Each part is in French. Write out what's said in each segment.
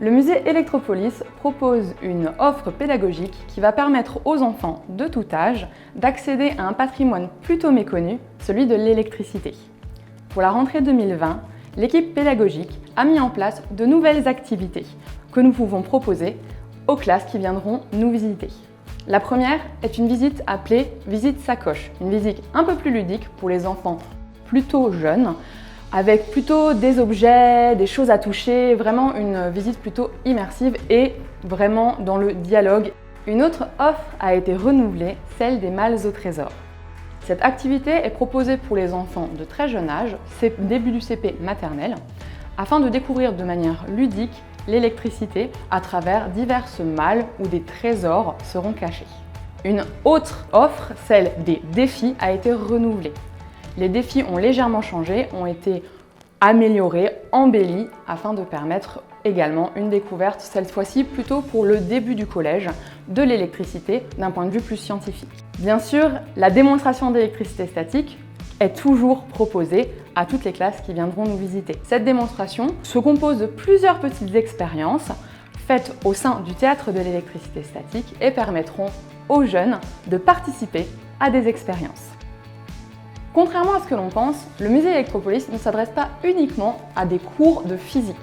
Le musée Electropolis propose une offre pédagogique qui va permettre aux enfants de tout âge d'accéder à un patrimoine plutôt méconnu, celui de l'électricité. Pour la rentrée 2020, l'équipe pédagogique a mis en place de nouvelles activités que nous pouvons proposer aux classes qui viendront nous visiter. La première est une visite appelée visite sacoche, une visite un peu plus ludique pour les enfants plutôt jeunes, avec plutôt des objets, des choses à toucher, vraiment une visite plutôt immersive et vraiment dans le dialogue. Une autre offre a été renouvelée, celle des malles au trésor. Cette activité est proposée pour les enfants de très jeune âge, début du CP maternelle, afin de découvrir de manière ludique l'électricité à travers diverses malles où des trésors seront cachés. Une autre offre, celle des défis, a été renouvelée. Les défis ont légèrement changé, ont été améliorés, embellis, afin de permettre également une découverte, cette fois-ci plutôt pour le début du collège, de l'électricité d'un point de vue plus scientifique. Bien sûr, la démonstration d'électricité statique est toujours proposée à toutes les classes qui viendront nous visiter. Cette démonstration se compose de plusieurs petites expériences faites au sein du théâtre de l'électricité statique et permettront aux jeunes de participer à des expériences. Contrairement à ce que l'on pense, le musée Electropolis ne s'adresse pas uniquement à des cours de physique.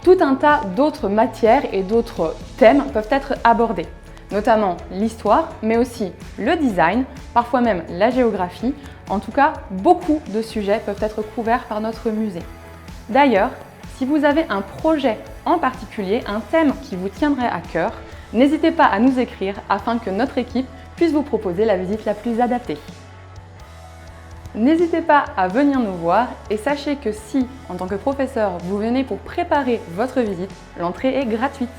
Tout un tas d'autres matières et d'autres thèmes peuvent être abordés, notamment l'histoire, mais aussi le design, parfois même la géographie. En tout cas, beaucoup de sujets peuvent être couverts par notre musée. D'ailleurs, si vous avez un projet en particulier, un thème qui vous tiendrait à cœur, n'hésitez pas à nous écrire afin que notre équipe puisse vous proposer la visite la plus adaptée. N'hésitez pas à venir nous voir et sachez que si, en tant que professeur, vous venez pour préparer votre visite, l'entrée est gratuite.